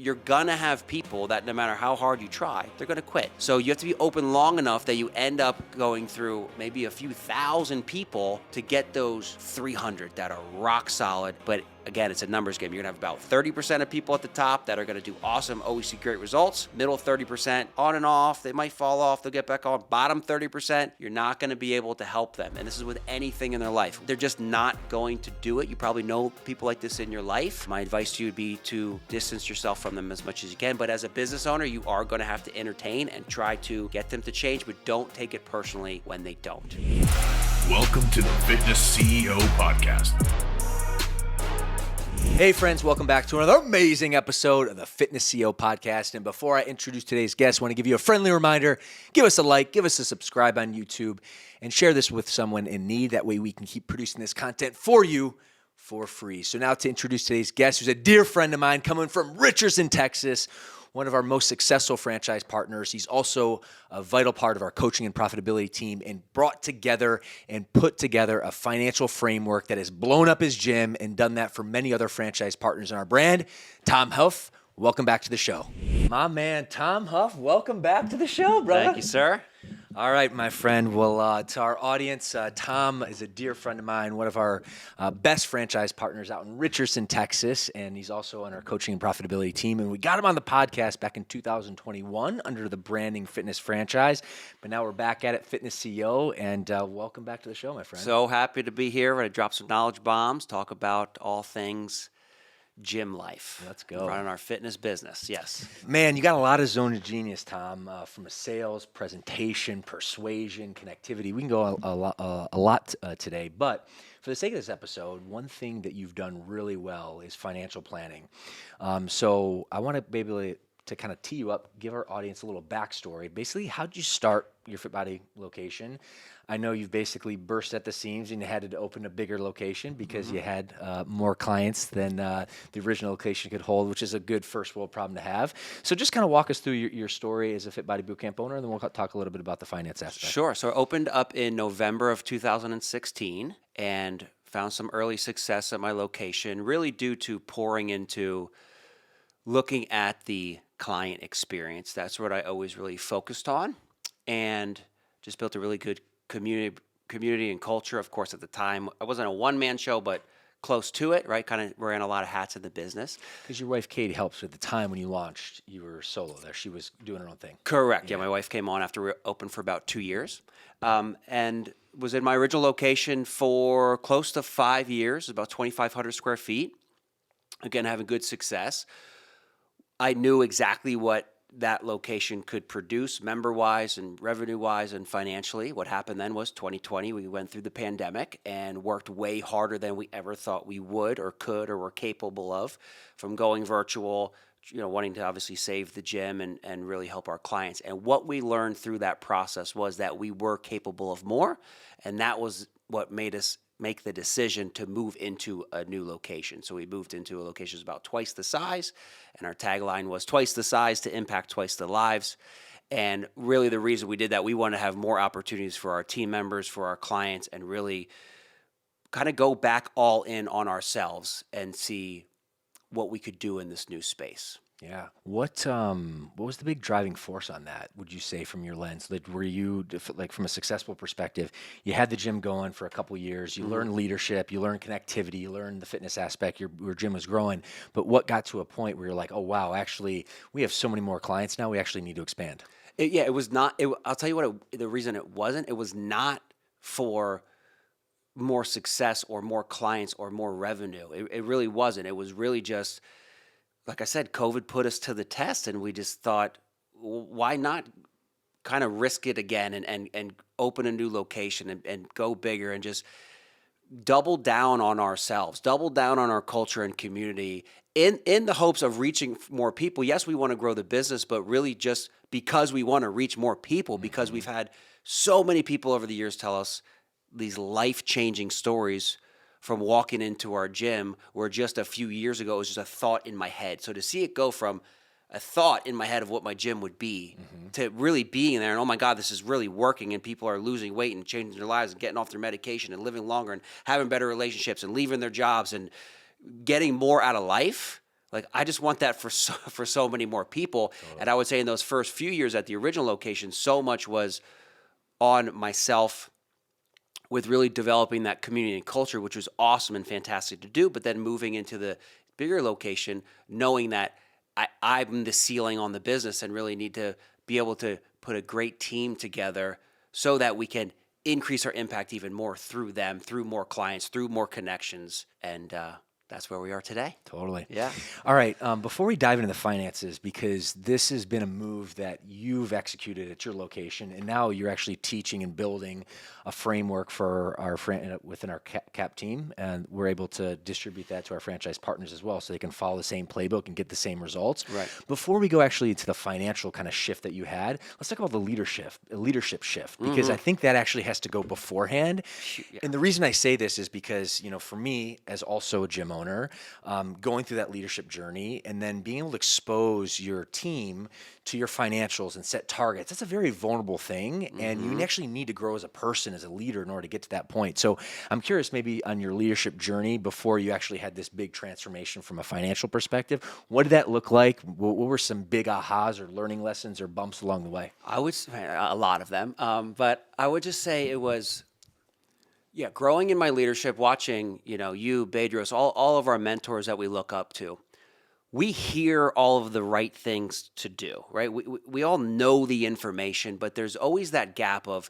you're gonna have people that no matter how hard you try, they're gonna quit. So you have to be open long enough that you end up going through maybe a few thousand people to get those 300 that are rock solid. But again, it's a numbers game. You're gonna have about 30% of people at the top that are gonna do awesome, always see great results. Middle 30%, on and off, they might fall off, they'll get back on. Bottom 30%, you're not gonna be able to help them. And this is with anything in their life. They're just not going to do it. You probably know people like this in your life. My advice to you would be to distance yourself from them as much as you can. But as a business owner, you are gonna have to entertain and try to get them to change, but don't take it personally when they don't. Welcome to the Fitness CEO Podcast. Hey friends, welcome back to another amazing episode of the Fitness CEO Podcast. And before I introduce today's guest, I want to give you a friendly reminder. Give us a like, give us a subscribe on YouTube, and share this with someone in need. That way we can keep producing this content for you for free. So now to introduce today's guest, who's a dear friend of mine coming from Richardson, Texas, one of our most successful franchise partners. He's also a vital part of our coaching and profitability team and brought together and put together a financial framework that has blown up his gym and done that for many other franchise partners in our brand. Tom Hough, welcome back to the show. My man, Tom Hough, welcome back to the show, brother. Thank you, sir. All right, my friend. Well, to our audience, Tom is a dear friend of mine, one of our best franchise partners out in Richardson, Texas, and he's also on our coaching and profitability team. And we got him on the podcast back in 2021 under the branding Fitness Franchise, but now we're back at it, Fitness CEO, and welcome back to the show, my friend. So happy to be here. We're gonna drop some knowledge bombs, talk about all things gym life. Let's go. Running our fitness business, yes. Man, you got a lot of zone of genius, Tom, from a sales, presentation, persuasion, connectivity. We can go a lot today, but for the sake of this episode, one thing that you've done really well is financial planning. So I want to be able to kind of tee you up, give our audience a little backstory. Basically, how'd you start your Fit Body location? I know you've basically burst at the seams and you had to open a bigger location because you had more clients than the original location could hold, which is a good first world problem to have. So just kind of walk us through your story as a Fit Body Bootcamp owner, and then we'll talk a little bit about the finance aspect. Sure. So I opened up in November of 2016 and found some early success at my location, really due to pouring into looking at the client experience. That's what I always really focused on, and just built a really good community and culture. Of course, at the time, I wasn't a one-man show, but close to it, right? Kind of wearing a lot of hats in the business. Because your wife, Katie, helps at the time when you launched. You were solo there. She was doing her own thing. Correct. Yeah, my wife came on after we were open for about 2 years, and was in my original location for close to 5 years, about 2,500 square feet. Again, having good success. I knew exactly what that location could produce member-wise and revenue-wise and financially. What happened then was 2020, we went through the pandemic and worked way harder than we ever thought we would or could or were capable of, from going virtual, wanting to obviously save the gym and really help our clients. And what we learned through that process was that we were capable of more, and that was what made us make the decision to move into a new location. So we moved into a location that's about twice the size, and our tagline was twice the size to impact twice the lives. And really the reason we did that, we wanted to have more opportunities for our team members, for our clients, and really kind of go back all in on ourselves and see what we could do in this new space. Yeah. What was the big driving force on that, would you say, from your lens? Like, were you, like, from a successful perspective, you had the gym going for a couple of years, you learned leadership, you learned connectivity, you learned the fitness aspect, your gym was growing, but what got to a point where you're like, oh, wow, actually, we have so many more clients now, we actually need to expand? It was not, I'll tell you what, the reason it was not for more success or more clients or more revenue. It really wasn't. It was really just, like I said, COVID put us to the test, and we just thought, why not kind of risk it again and open a new location and go bigger and just double down on ourselves, double down on our culture and community in the hopes of reaching more people. Yes, we want to grow the business, but really just because we want to reach more people, because we've had so many people over the years tell us these life-changing stories from walking into our gym, where just a few years ago it was just a thought in my head. So to see it go from a thought in my head of what my gym would be to really being there and, oh my God, this is really working, and people are losing weight and changing their lives and getting off their medication and living longer and having better relationships and leaving their jobs and getting more out of life, Like, I just want that for for so many more people. And I would say in those first few years at the original location, so much was on myself with really developing that community and culture, which was awesome and fantastic to do. But then moving into the bigger location, knowing that I'm the ceiling on the business and really need to be able to put a great team together so that we can increase our impact even more through them, through more clients, through more connections. And that's where we are today. Totally. Yeah. All right. Before we dive into the finances, because this has been a move that you've executed at your location, and now you're actually teaching and building a framework for our within our CAP team, and we're able to distribute that to our franchise partners as well, so they can follow the same playbook and get the same results. Right. Before we go actually to the financial kind of shift that you had, let's talk about the leadership shift, because I think that actually has to go beforehand. Yeah. And the reason I say this is because, for me, as also a gym owner, going through that leadership journey and then being able to expose your team to your financials and set targets, that's a very vulnerable thing. And you actually need to grow as a person, as a leader, in order to get to that point. So I'm curious, maybe on your leadership journey before you actually had this big transformation from a financial perspective, what did that look like? What were some big ahas or learning lessons or bumps along the way? I would say a lot of them, but I would just say it was, growing in my leadership, watching, you, Bedros, all of our mentors that we look up to. We hear all of the right things to do, right? We all know the information, but there's always that gap of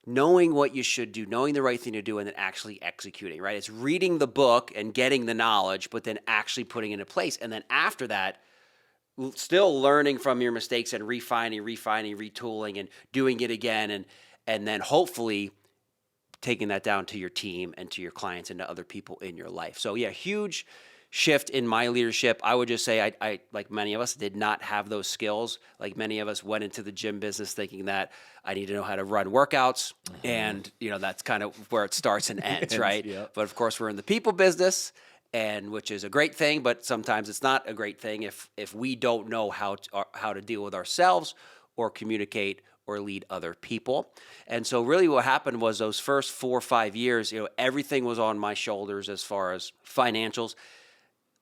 knowing what you should do, knowing the right thing to do, and then actually executing, right? It's reading the book and getting the knowledge, but then actually putting it into place. And then after that, still learning from your mistakes and refining, retooling, and doing it again. And then hopefully taking that down to your team and to your clients and to other people in your life. So huge shift in my leadership. I would just say I like many of us, did not have those skills. Like many of us went into the gym business thinking that I need to know how to run workouts. And, that's kind of where it starts and ends, right? Yep. But of course, we're in the people business, and which is a great thing, but sometimes it's not a great thing if we don't know how to deal with ourselves or communicate or lead other people. And so really what happened was those first 4 or 5 years, everything was on my shoulders as far as financials.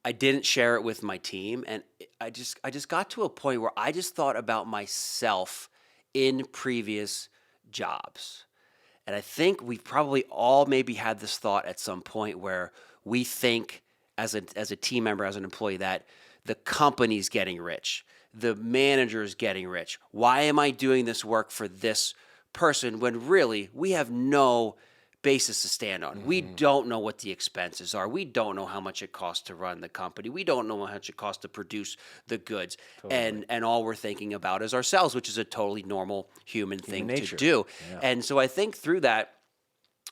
I didn't share it with my team, and I just got to a point where I just thought about myself in previous jobs. And I think we've probably all maybe had this thought at some point where we think as a team member, as an employee, that the company's getting rich, the manager's getting rich. Why am I doing this work for this person when really we have no basis to stand on? We don't know what the expenses are. We don't know how much it costs to run the company. We don't know how much it costs to produce the goods. Totally. And all we're thinking about is ourselves, which is a totally normal human thing to do. Yeah. And so I think through that,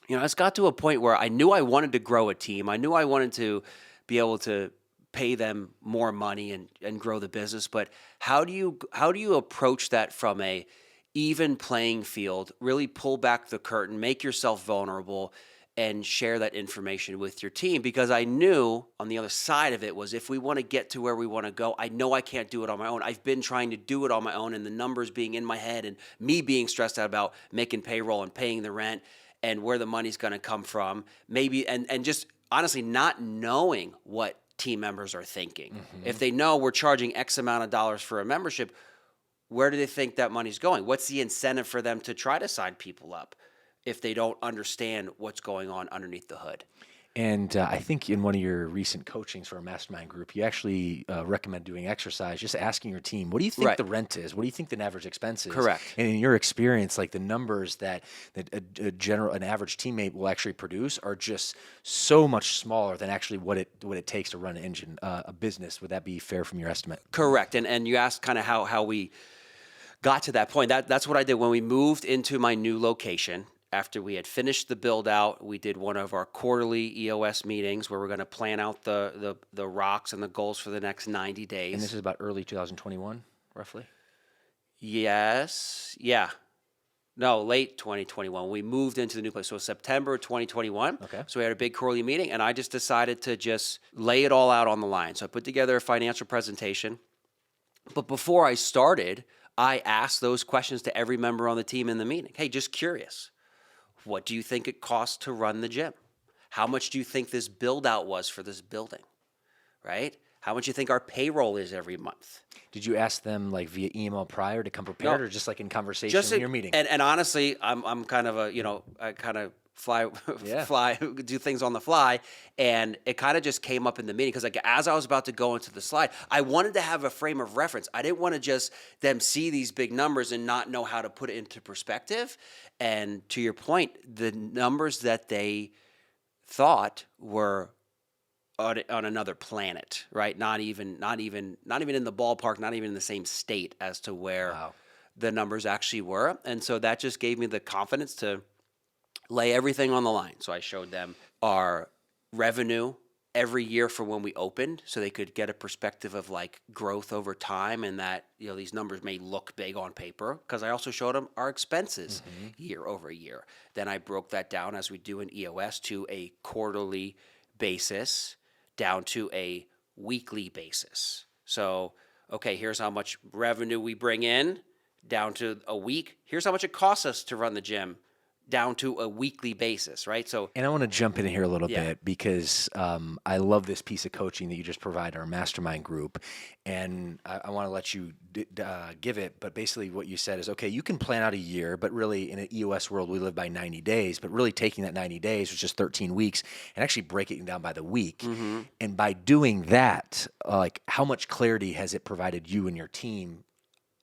it's got to a point where I knew I wanted to grow a team. I knew I wanted to be able to pay them more money and grow the business. But how do you approach that from a even playing field, really pull back the curtain, make yourself vulnerable, and share that information with your team? Because I knew on the other side of it was, if we want to get to where we want to go, I know I can't do it on my own. I've been trying to do it on my own, and the numbers being in my head and me being stressed out about making payroll and paying the rent and where the money's going to come from, maybe, and just honestly not knowing what team members are thinking. If they know we're charging X amount of dollars for a membership, where do they think that money's going? What's the incentive for them to try to sign people up if they don't understand what's going on underneath the hood? And I think in one of your recent coachings for a mastermind group, you actually recommend doing exercise, just asking your team, what do you think the rent is? What do you think the average expense is? Correct. And in your experience, like the numbers that an average teammate will actually produce are just so much smaller than actually what it takes to run an engine, a business. Would that be fair from your estimate? Correct. And you asked kind of how we got to that point. That's what I did when we moved into my new location. After we had finished the build out, we did one of our quarterly EOS meetings where we're going to plan out the rocks and the goals for the next 90 days. And this is about early 2021, roughly? Yes. Yeah. No, late 2021. We moved into the new place. So September 2021. Okay. So we had a big quarterly meeting, and I just decided to just lay it all out on the line. So I put together a financial presentation. But before I started, I asked those questions to every member on the team in the meeting. Hey, just curious. What do you think it costs to run the gym? How much do you think this build out was for this building? Right? How much you think our payroll is every month? Did you ask them like via email prior to come prepared, No. or just like in conversation in your meeting? And honestly, I'm kind of a, I kind of fly, Yeah. do things on the fly. And it kind of just came up in the meeting because like as I was about to go into the slide, I wanted to have a frame of reference. I didn't want to just them see these big numbers and not know how to put it into perspective. And to your point, the numbers that they thought were on another planet, right? Not even in the ballpark, not even in the same state as to where Wow. the numbers actually were. And so that just gave me the confidence to lay everything on the line. So I showed them our revenue every year for when we opened so they could get a perspective of like growth over time and that, these numbers may look big on paper because I also showed them our expenses year over year. Then I broke that down as we do in EOS to a quarterly basis down to a weekly basis. So, okay, here's how much revenue we bring in down to a week. Here's how much it costs us to run the gym down to a weekly basis, right? So, And I want to jump in here a little Yeah. bit because I love this piece of coaching that you just provide our mastermind group. And I want to let you give it. But basically what you said is, okay, you can plan out a year, but really in an EOS world, we live by 90 days. But really taking that 90 days, which is 13 weeks, and actually breaking it down by the week. And by doing that, like how much clarity has it provided you and your team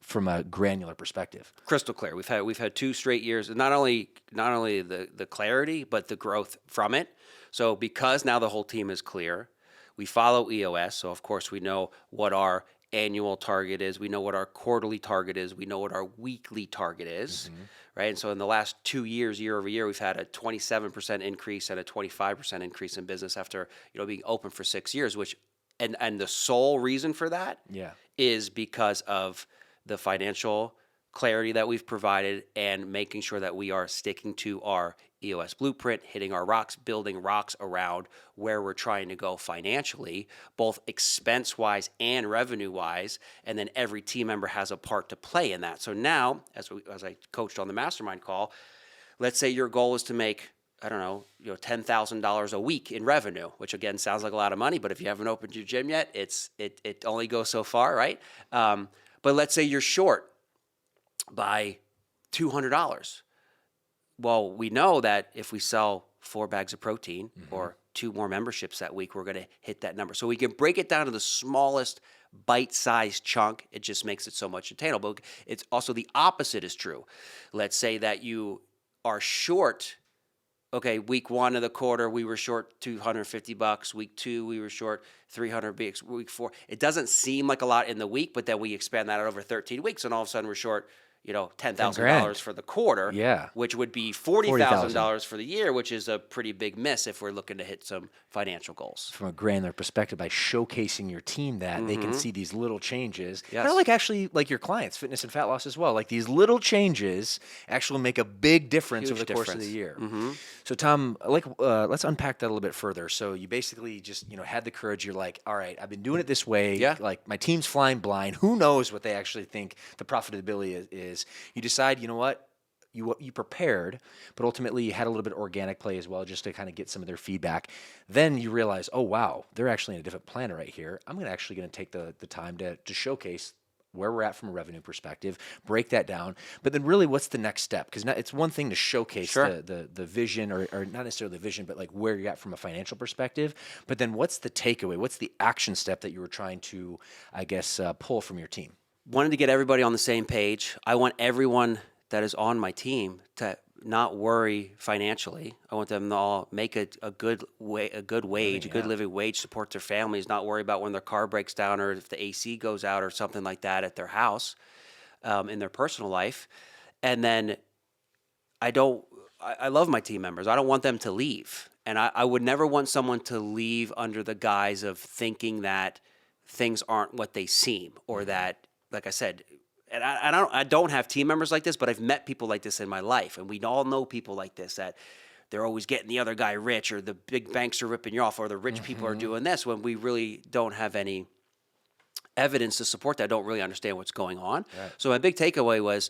from a granular perspective? crystal clear. We've had 2 straight years, not only the clarity, but the growth from it. So because now the whole team is clear, we follow EOS. So of course we know what our annual target is. We know what our quarterly target is. We know what our weekly target is, right? And so in the last 2 years, year over year, we've had a 27% increase and a 25% increase in business after being open for 6 years. Which and the sole reason for that is because of the financial clarity that we've provided and making sure that we are sticking to our EOS blueprint, hitting our rocks, building rocks around where we're trying to go financially, both expense-wise and revenue-wise, and then every team member has a part to play in that. So now, as I coached on the mastermind call, let's say your goal is to make, I don't know, $10,000 a week in revenue, which again sounds like a lot of money, but if you haven't opened your gym yet, it only goes so far, right? But let's say you're short by $200. Well, we know that if we sell 4 bags of protein or 2 more memberships that week, we're going to hit that number. So we can break it down to the smallest bite-sized chunk. It just makes it so much attainable. It's also the opposite is true. Let's say that you are short. Okay, week 1 of the quarter, we were short $250. Week 2, we were short $300. Week 4, it doesn't seem like a lot in the week, but then we expand that out over 13 weeks, and all of a sudden we're short, $10,000 for the quarter, which would be $40,000 for the year, which is a pretty big miss if we're looking to hit some financial goals. From a granular perspective, by showcasing your team that they can see these little changes. Yes. Kind of like actually like your clients, fitness and fat loss as well. Like these little changes actually make a big difference over the course of the year. So Tom, let's unpack that a little bit further. So you basically just you had the courage. You're like, all right, I've been doing it this way. Yeah. Like my team's flying blind. Who knows what they actually think the profitability is? You decide, you know what? You prepared, but ultimately you had a little bit of organic play as well just to kind of get some of their feedback. Then you realize, oh, wow, they're actually in a different planet right here. I'm actually going to take the time to showcase where we're at from a revenue perspective, break that down. But then really what's the next step? Because it's one thing to showcase the vision or not necessarily the vision, but like where you're at from a financial perspective. But then what's the takeaway? What's the action step that you were trying to, I guess, pull from your team? Wanted to get everybody on the same page. I want everyone that is on my team to not worry financially. I want them to all make a good wage, a good living wage, support their families, not worry about when their car breaks down or if the AC goes out or something like that at their house, in their personal life. And then I love my team members. I don't want them to leave. And I would never want someone to leave under the guise of thinking that things aren't what they seem or that, like I said, and I don't have team members like this, but I've met people like this in my life, and we all know people like this that they're always getting the other guy rich, or the big banks are ripping you off, or the rich people are doing this when we really don't have any evidence to support that. Don't really understand what's going on. Right. So my big takeaway was,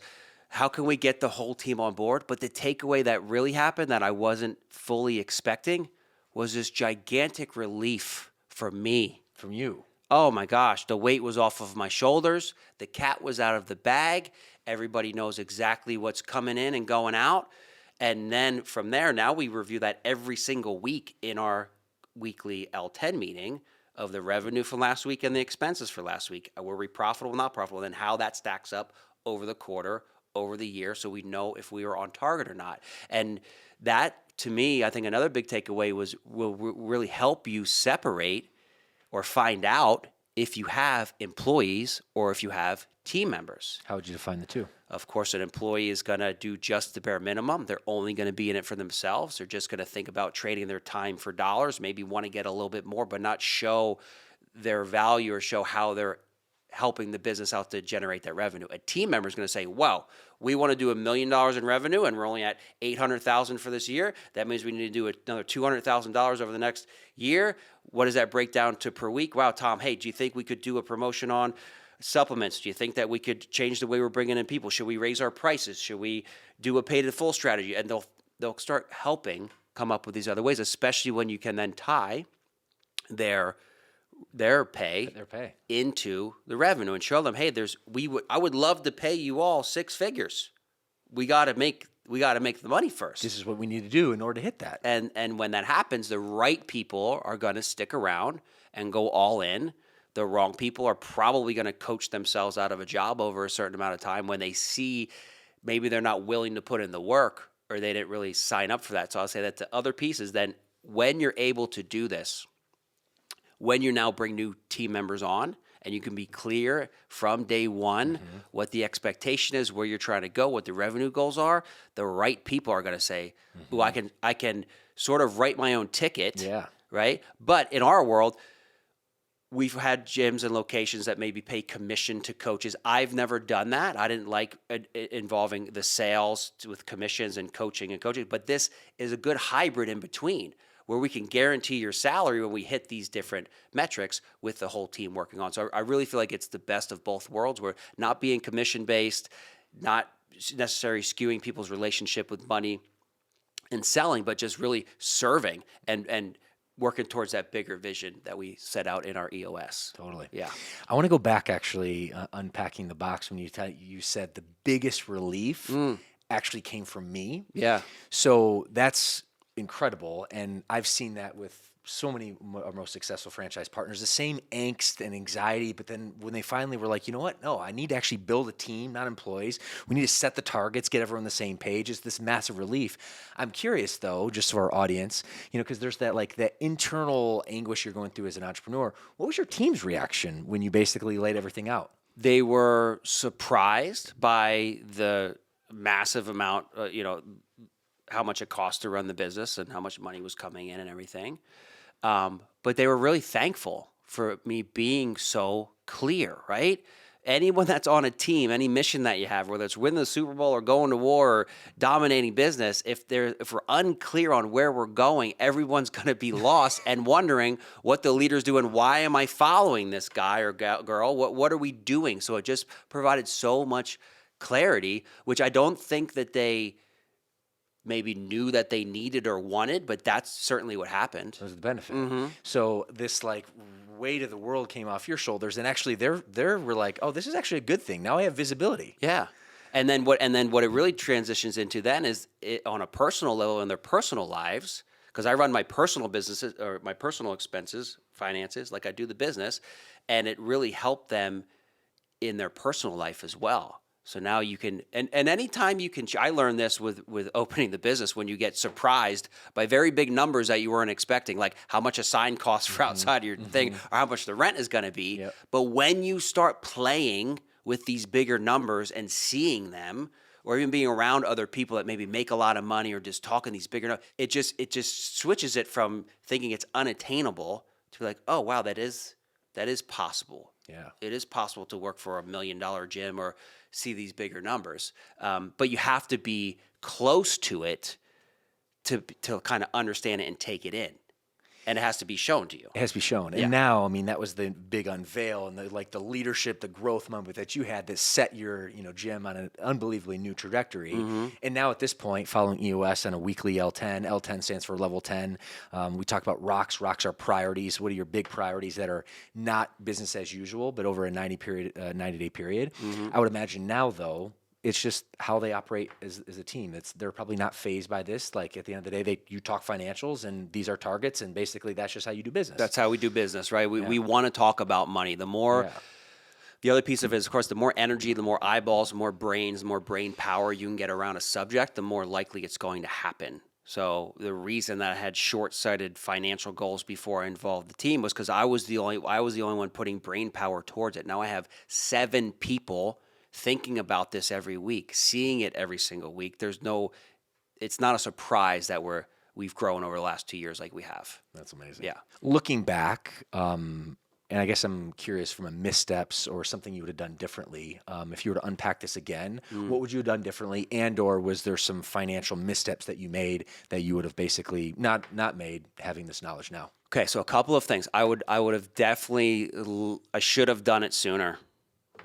how can we get the whole team on board? But the takeaway that really happened that I wasn't fully expecting was this gigantic relief for me. From you. oh my gosh, the weight was off of my shoulders. The cat was out of the bag. Everybody knows exactly what's coming in and going out. And then from there, now we review that every single week in our weekly L10 meeting of the revenue from last week and the expenses for last week. Were we profitable, not profitable, and then how that stacks up over the quarter, over the year, so we know if we were on target or not. And that, to me, I think another big takeaway will really help you separate or find out if you have employees or if you have team members. How would you define the two? Of course, an employee is going to do just the bare minimum. They're only going to be in it for themselves. They're just going to think about trading their time for dollars, maybe want to get a little bit more, but not show their value or show how they're helping the business out to generate that revenue. A team member is going to say, wow, we want to do $1 million in revenue and we're only at $800,000 for this year. That means we need to do another $200,000 over the next year. What does that break down to per week? Wow, Tom, hey, do you think we could do a promotion on supplements? Do you think that we could change the way we're bringing in people? Should we raise our prices? Should we do a pay to full strategy? And they'll start helping come up with these other ways, especially when you can then tie their pay into the revenue and show them, hey, I would love to pay you all 6 figures. We got to make the money first. This is what we need to do in order to hit that. And when that happens, the right people are going to stick around and go all in. The wrong people are probably going to coach themselves out of a job over a certain amount of time when they see maybe they're not willing to put in the work or they didn't really sign up for that. So I'll say that to other pieces. Then when you're able to do this, when you now bring new team members on and you can be clear from day one what the expectation is, where you're trying to go, what the revenue goals are, the right people are going to say, ooh, I can sort of write my own ticket, right? But in our world, we've had gyms and locations that maybe pay commission to coaches. I've never done that. I didn't like involving the sales with commissions and coaching, but this is a good hybrid in between, where we can guarantee your salary when we hit these different metrics with the whole team working on. So I really feel like it's the best of both worlds. We're not being commission-based, not necessarily skewing people's relationship with money and selling, but just really serving and working towards that bigger vision that we set out in our EOS. Totally. Yeah. I want to go back, actually, unpacking the box when you said the biggest relief actually came from me. Yeah. So that's incredible, and I've seen that with so many of our most successful franchise partners, the same angst and anxiety, but then when they finally were like, you know what, no, I need to actually build a team, not employees. We need to set the targets, get everyone on the same page. It's this massive relief. I'm curious, though, just for our audience, because there's that internal anguish you're going through as an entrepreneur. What was your team's reaction when you basically laid everything out? They were surprised by the massive amount, how much it cost to run the business and how much money was coming in and everything. But they were really thankful for me being so clear, right? Anyone that's on a team, any mission that you have, whether it's winning the Super Bowl or going to war or dominating business, if we're unclear on where we're going, everyone's going to be lost and wondering what the leader's doing. Why am I following this guy or girl? What are we doing? So it just provided so much clarity, which I don't think that they maybe knew that they needed or wanted, but that's certainly what happened. That was the benefit. So this weight of the world came off your shoulders, and actually they were like, oh, this is actually a good thing. Now I have visibility. Yeah. And then what it really transitions into then is on a personal level in their personal lives, because I run my personal businesses or my personal expenses, finances, like I do the business, and it really helped them in their personal life as well. So now you can, and anytime you can, I learned this with opening the business, when you get surprised by very big numbers that you weren't expecting, like how much a sign costs for outside of your thing or how much the rent is going to be. Yep. But when you start playing with these bigger numbers and seeing them, or even being around other people that maybe make a lot of money or just talking these bigger numbers, it just switches it from thinking it's unattainable to like, oh, wow, that is possible. Yeah. It is possible to work for $1 million gym or see these bigger numbers. But you have to be close to it to kind of understand it and take it in. And it has to be shown to you. It has to be shown. And now, I mean, that was the big unveil and the leadership, the growth moment that you had that set your, gym on an unbelievably new trajectory. And now at this point, following EOS on a weekly L10, L10 stands for level 10. We talk about rocks. Rocks are priorities. What are your big priorities that are not business as usual, but over a 90-day period? I would imagine now, though, it's just how they operate as a team. They're probably not phased by this. Like at the end of the day, you talk financials and these are targets, and basically that's just how you do business. That's how we do business, right? We want to talk about money. The other piece of it is, of course, the more energy, the more eyeballs, the more brains, the more brain power you can get around a subject, the more likely it's going to happen. So the reason that I had short-sighted financial goals before I involved the team was because I was the only one putting brain power towards it. Now I have 7 people thinking about this every week, seeing it every single week. It's not a surprise that we've grown over the last 2 years like we have. That's amazing. Yeah. Looking back, and I guess I'm curious from a missteps or something you would have done differently. If you were to unpack this again, what would you have done differently? And or was there some financial missteps that you made that you would have basically not made having this knowledge now? Okay, so a couple of things. I would have definitely, I should have done it sooner.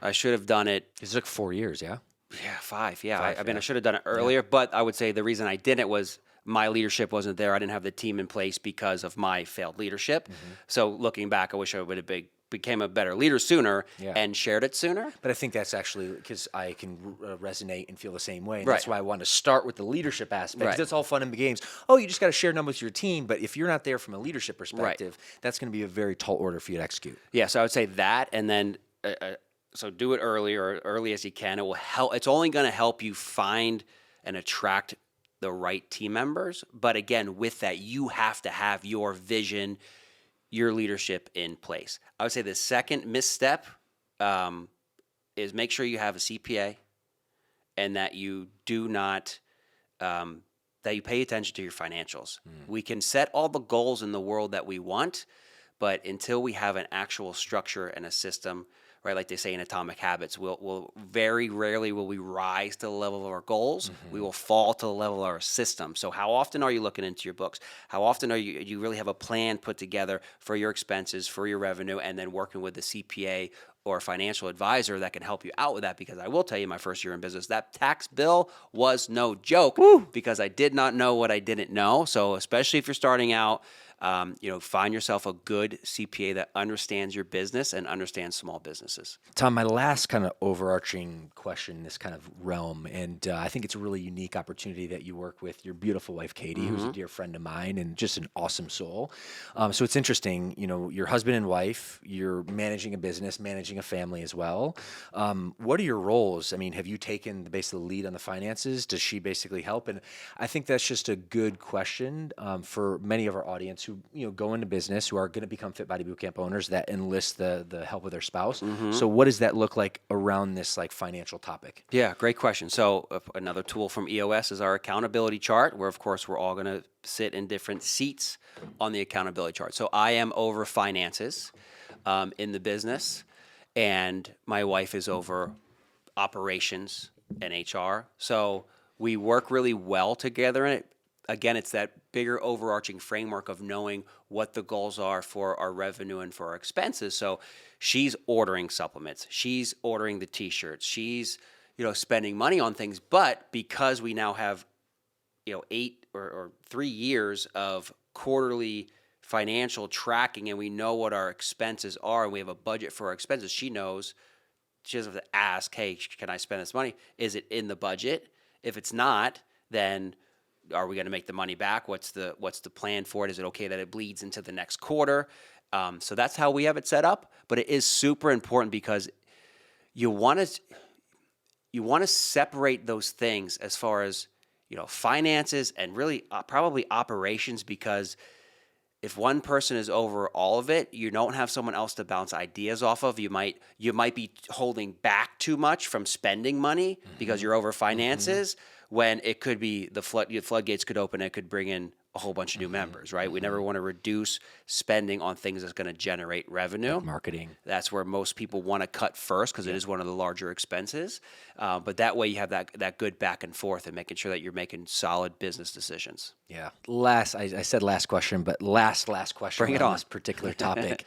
I should have done it. It took 4 years, yeah? Yeah, 5. Yeah. I mean, I should have done it earlier, but I would say the reason I didn't was my leadership wasn't there. I didn't have the team in place because of my failed leadership. So looking back, I wish I would have became a better leader sooner and shared it sooner. But I think that's actually because I can resonate and feel the same way. And that's why I want to start with the leadership aspect. Because it's all fun in the games. Oh, you just got to share numbers with your team. But if you're not there from a leadership perspective, that's going to be a very tall order for you to execute. Yeah, so I would say that, and then so do it early as you can. It will help. It's only going to help you find and attract the right team members. But again, with that, you have to have your vision, your leadership in place. I would say the second misstep is make sure you have a CPA and that you do not, that you pay attention to your financials. We can set all the goals in the world that we want, but until we have an actual structure and a system, right, like they say in Atomic Habits, we'll very rarely will we rise to the level of our goals. We will fall to the level of our system. So how often are you looking into your books? How often are you really have a plan put together for your expenses, for your revenue, and then working with the CPA or a financial advisor that can help you out with that? Because I will tell you, my first year in business, that tax bill was no joke because I did not know what I didn't know. So especially if you're starting out, find yourself a good CPA that understands your business and understands small businesses. Tom, my last kind of overarching question in this kind of realm, and I think it's a really unique opportunity that you work with your beautiful wife, Katie, who's a dear friend of mine and just an awesome soul. So it's interesting, your husband and wife, you're managing a business, managing a family as well. What are your roles? I mean, have you taken basically the lead on the finances? Does she basically help? And I think that's just a good question for many of our audience who go into business, who are going to become Fit Body Bootcamp owners that enlist the help of their spouse. So what does that look like around this financial topic? Yeah, great question. So another tool from EOS is our accountability chart, where of course we're all going to sit in different seats on the accountability chart. So I am over finances in the business, and my wife is over operations and HR. So we work really well together in it. Again, it's that bigger overarching framework of knowing what the goals are for our revenue and for our expenses. So she's ordering supplements. She's ordering the T-shirts. She's, spending money on things. But because we now have, 8 or 3 years of quarterly financial tracking and we know what our expenses are and we have a budget for our expenses, she knows. She doesn't have to ask, hey, can I spend this money? Is it in the budget? If it's not, then are we going to make the money back? What's the plan for it? Is it okay that it bleeds into the next quarter? So that's how we have it set up. But it is super important because you want to separate those things as far as finances and really probably operations, because if one person is over all of it, you don't have someone else to bounce ideas off of. You might be holding back too much from spending money because you're over finances. When it could be the floodgates could open, it could bring in a whole bunch of new members, right? We never want to reduce spending on things that's going to generate revenue. Marketing. That's where most people want to cut first because it is one of the larger expenses. But that way you have that good back and forth and making sure that you're making solid business decisions. Yeah. I said last question, but last question. Bring it on. This particular topic.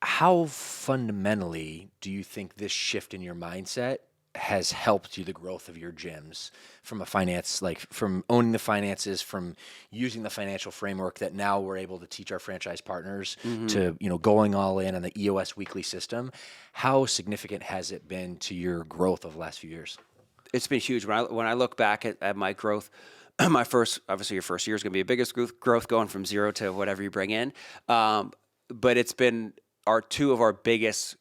How fundamentally do you think this shift in your mindset has helped you the growth of your gyms from a finance, like from owning the finances, from using the financial framework that now we're able to teach our franchise partners to, going all in on the EOS weekly system? How significant has it been to your growth of the last few years? It's been huge. When I look back at my growth, obviously your first year is going to be a biggest growth going from zero to whatever you bring in. But it's been two of our biggest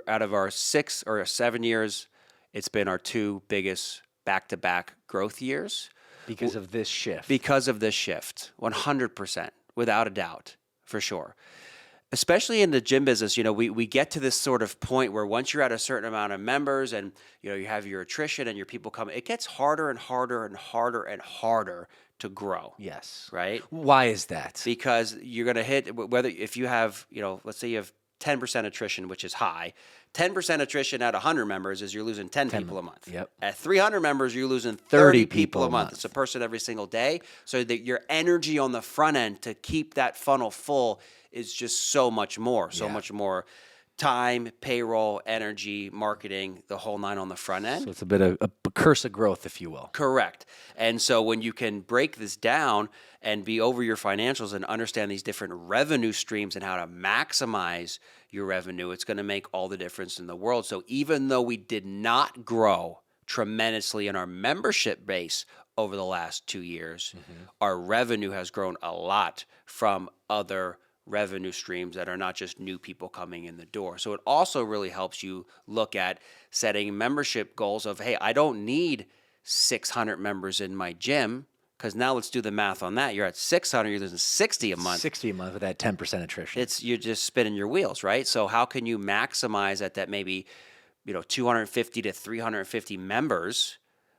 out of our 6 or 7 years. It's been our 2 biggest back-to-back growth years. Because of this shift. Because of this shift, 100%, without a doubt, for sure. Especially in the gym business, we get to this sort of point where once you're at a certain amount of members and, you have your attrition and your people come, it gets harder and harder and harder and harder to grow. Yes. Right? Why is that? Because you're going to hit, if you have, let's say you have 10% attrition, which is high. 10% attrition at 100 members is you're losing 10 people a month. Yep. At 300 members, you're losing 30 people a month. It's a person every single day. So that your energy on the front end to keep that funnel full is just so much more time, payroll, energy, marketing, the whole 9 on the front end. So it's a bit of a curse of growth, if you will. Correct. And so when you can break this down and be over your financials and understand these different revenue streams and how to maximize your revenue, it's going to make all the difference in the world. So even though we did not grow tremendously in our membership base over the last 2 years, our revenue has grown a lot from other revenue streams that are not just new people coming in the door. So it also really helps you look at setting membership goals of, hey, I don't need 600 members in my gym, because now let's do the math on that. You're at 600, you're losing 60 a month. 60 a month with that 10% attrition. You're just spinning your wheels, right? So how can you maximize at that maybe 250 to 350 members,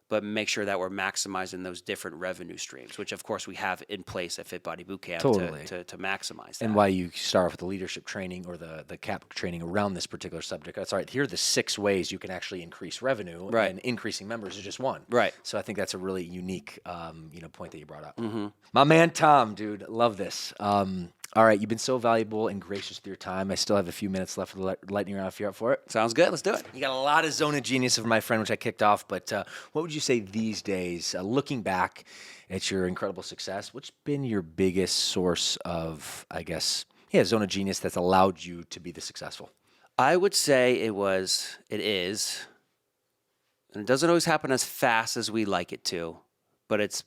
but make sure that we're maximizing those different revenue streams, which of course we have in place at Fit Body Bootcamp to maximize that. And why you start off with the leadership training or the CAP training around this particular subject. That's all right. Here are the 6 ways you can actually increase revenue, and increasing members is just one. Right. So I think that's a really unique, point that you brought up. My man Tom, dude, love this. All right, you've been so valuable and gracious with your time. I still have a few minutes left for the lightning round if you're up for it. Sounds good. Let's do it. You got a lot of zone of genius of my friend, which I kicked off, but what would you say these days, looking back at your incredible success, what's been your biggest source of, zone of genius that's allowed you to be this successful? I would say it is, and it doesn't always happen as fast as we like it to, but it's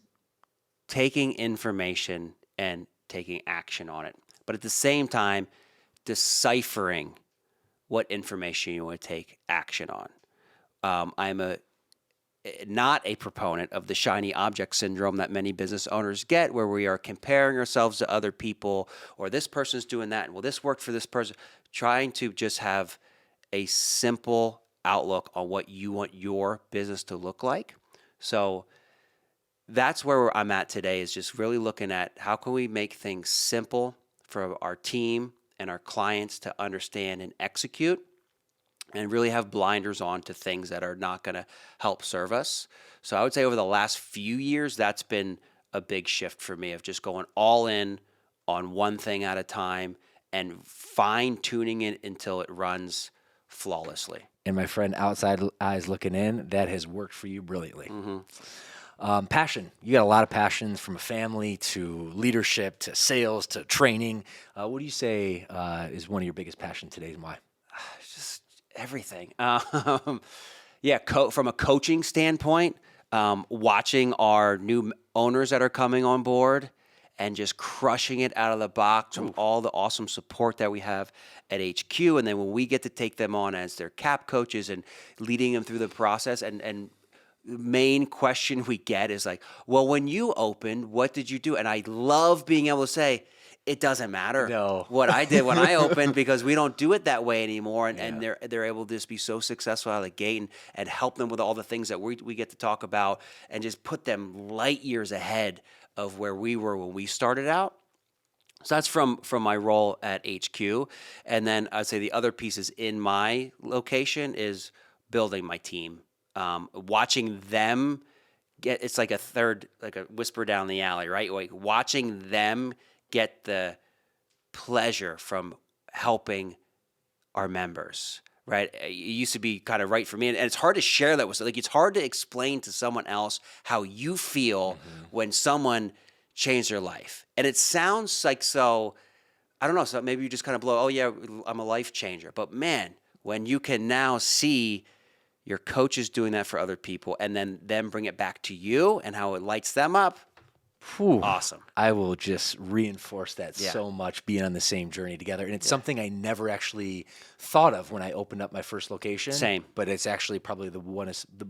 taking information and taking action on it. But at the same time, deciphering what information you want to take action on. I'm not a proponent of the shiny object syndrome that many business owners get, where we are comparing ourselves to other people, or this person's doing that, and well, this worked for this person. Trying to just have a simple outlook on what you want your business to look like. So that's where I'm at today, is just really looking at how can we make things simple for our team and our clients to understand and execute, and really have blinders on to things that are not going to help serve us. So I would say over the last few years, that's been a big shift for me, of just going all in on one thing at a time and fine-tuning it until it runs flawlessly. And my friend, outside eyes looking in, that has worked for you brilliantly. Passion. You got a lot of passions, from a family to leadership to sales to training. What do you say is one of your biggest passions today, and why? Just everything. From a coaching standpoint, watching our new owners that are coming on board and just crushing it out of the box from all the awesome support that we have at HQ. And then when we get to take them on as their CAP coaches and leading them through the process, and the main question we get is like, well, when you opened, what did you do? And I love being able to say, it doesn't matter No. what I did when I opened because we don't do it that way anymore. And they're able to just be so successful out of the gate and help them with all the things that we get to talk about and just put them light years ahead of where we were when we started out. So that's from my role at HQ. And then I'd say the other pieces in my location is building my team, watching them it's like a third, like a whisper down the alley, right? Like watching them get the pleasure from helping our members, right? It used to be kind of right for me. And it's hard to share that with, like, it's hard to explain to someone else how you feel when someone changed their life. And it sounds like, so, I don't know, so maybe you just kind of blow, oh yeah, I'm a life changer. But man, when you can now see your coaches doing that for other people and then them bring it back to you and how it lights them up, awesome. I will just reinforce that so much, being on the same journey together. And it's something I never actually thought of when I opened up my first location. Same. But it's actually probably the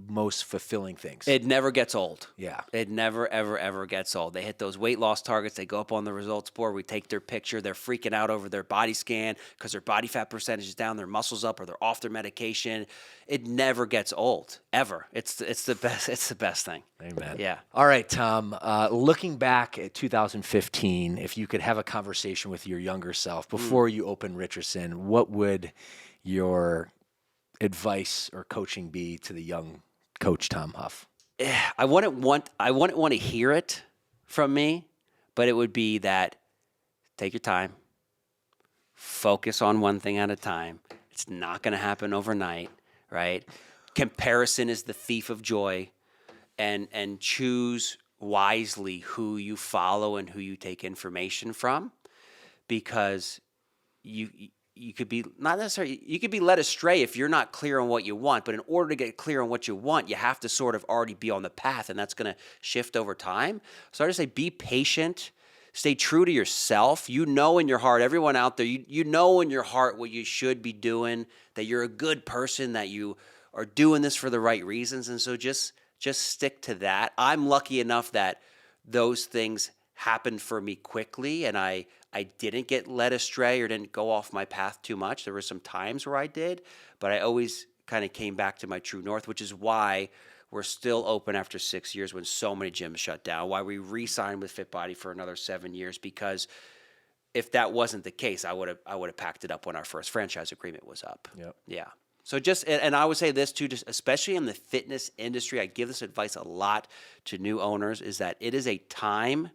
most fulfilling things. It never gets old. Yeah. It never, ever, ever gets old. They hit those weight loss targets. They go up on the results board. We take their picture. They're freaking out over their body scan because their body fat percentage is down, their muscles up, or they're off their medication. It never gets old, ever. It's the best. It's the best thing. Amen. Yeah. All right, Tom, looking back at 2015, if you could have a conversation with your younger self before you opened Richardson, what would your advice or coaching be to the young coach, Tom Hough? I wouldn't want to hear it from me, but it would be that take your time, focus on one thing at a time. It's not going to happen overnight, right? Comparison is the thief of joy, and choose wisely who you follow and who you take information from, because you could be not necessarily, you could be led astray if you're not clear on what you want. But in order to get clear on what you want, you have to sort of already be on the path, and that's going to shift over time. So I just say be patient, stay true to yourself. You know in your heart, everyone out there, you know in your heart what you should be doing, that you're a good person, that you are doing this for the right reasons, and so just stick to that. I'm lucky enough that those things happened for me quickly, and I didn't get led astray or didn't go off my path too much. There were some times where I did, but I always kind of came back to my true north, which is why we're still open after 6 years when so many gyms shut down, why we re-signed with FitBody for another 7 years, because if that wasn't the case, I would have packed it up when our first franchise agreement was up. Yep. Yeah. So and I would say this too, just especially in the fitness industry, I give this advice a lot to new owners, is that it is a time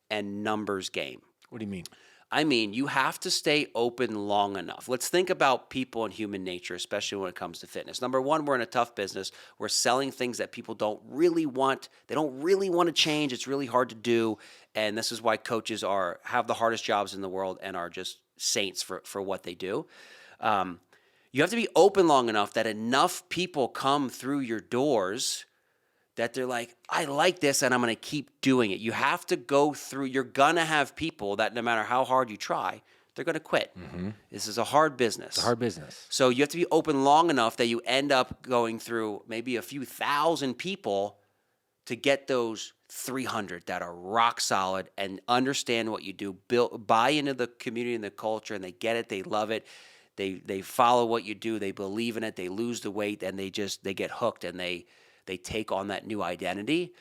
and numbers game. What do you mean? I mean, you have to stay open long enough. Let's think about people and human nature, especially when it comes to fitness. Number one, we're in a tough business. We're selling things that people don't really want. They don't really want to change. It's really hard to do. And this is why coaches have the hardest jobs in the world and are just saints for what they do. You have to be open long enough that enough people come through your doors that they're like, I like this and I'm going to keep doing it. You have to go through, you're going to have people that no matter how hard you try, they're going to quit. Mm-hmm. This is a hard business. It's a hard business. So you have to be open long enough that you end up going through maybe a few thousand people to get those 300 that are rock solid and understand what you do, buy into the community and the culture, and they get it, they love it. They follow what you do, they believe in it, they lose the weight, and they get hooked, and they take on that new identity.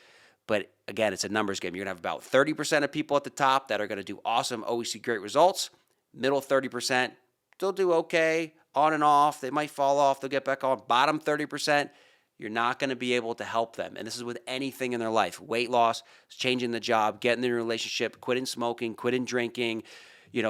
But again, it's a numbers game. You're going to have about 30% of people at the top that are going to do awesome, always see great results. Middle 30%, they'll do okay, on and off. They might fall off, they'll get back on. Bottom 30%, you're not going to be able to help them. And this is with anything in their life. Weight loss, changing the job, getting in a relationship, quitting smoking, quitting drinking,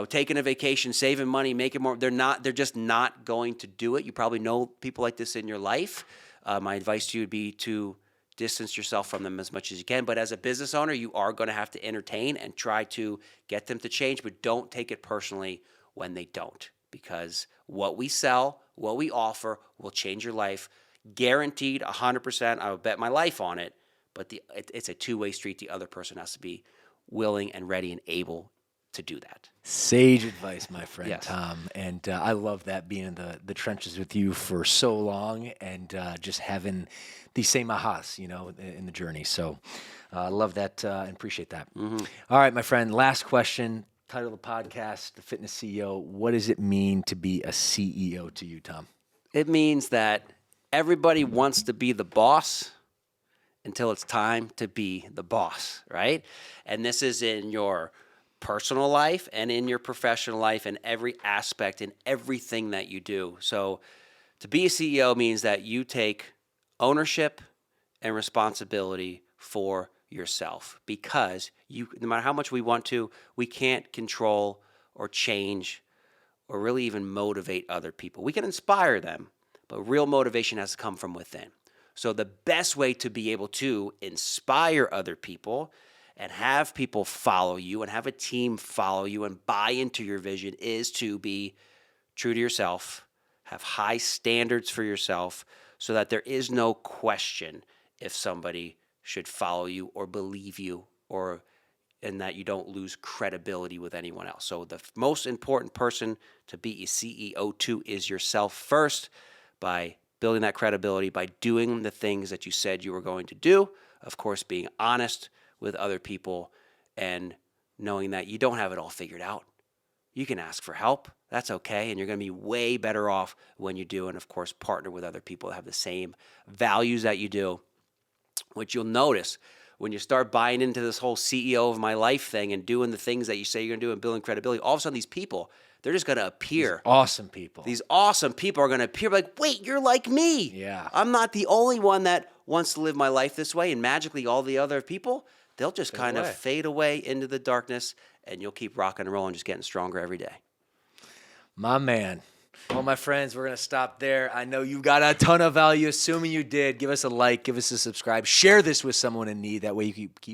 taking a vacation, saving money, making more. They're just not going to do it. You probably know people like this in your life. My advice to you would be to distance yourself from them as much as you can. But as a business owner, you are going to have to entertain and try to get them to change, but don't take it personally when they don't, because what we sell, what we offer will change your life. Guaranteed 100%. I would bet my life on it, but it's a two-way street. The other person has to be willing and ready and able to do that. Sage advice, my friend, Yes. Tom. And I love that, being in the trenches with you for so long and just having these same ahas, in the journey. So I love that and appreciate that. Mm-hmm. All right, my friend, last question. Title of the podcast, The Fitness CEO. What does it mean to be a CEO to you, Tom? It means that everybody wants to be the boss until it's time to be the boss, right? And this is in your personal life and in your professional life and every aspect in everything that you do. So to be a CEO means that you take ownership and responsibility for yourself, because no matter how much we want to, we can't control or change or really even motivate other people. We can inspire them, but real motivation has to come from within. So the best way to be able to inspire other people and have people follow you and have a team follow you and buy into your vision is to be true to yourself, have high standards for yourself, so that there is no question if somebody should follow you or believe you, and that you don't lose credibility with anyone else. So the most important person to be a CEO to is yourself first, by building that credibility, by doing the things that you said you were going to do. Of course, being honest with other people and knowing that you don't have it all figured out. You can ask for help. That's okay. And you're going to be way better off when you do. And of course, partner with other people that have the same values that you do. What you'll notice when you start buying into this whole CEO of my life thing and doing the things that you say you're going to do and building credibility, all of a sudden these people, they're just going to appear. These awesome people are going to appear like, wait, you're like me. Yeah. I'm not the only one that wants to live my life this way. And magically all the other people, they'll just kind of fade away into the darkness, and you'll keep rocking and rolling, just getting stronger every day. My man. Well, my friends, we're going to stop there. I know you got a ton of value. Assuming you did, give us a like, give us a subscribe. Share this with someone in need. That way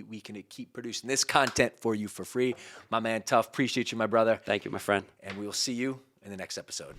we can keep producing this content for you for free. My man, Tough, appreciate you, my brother. Thank you, my friend. And we will see you in the next episode.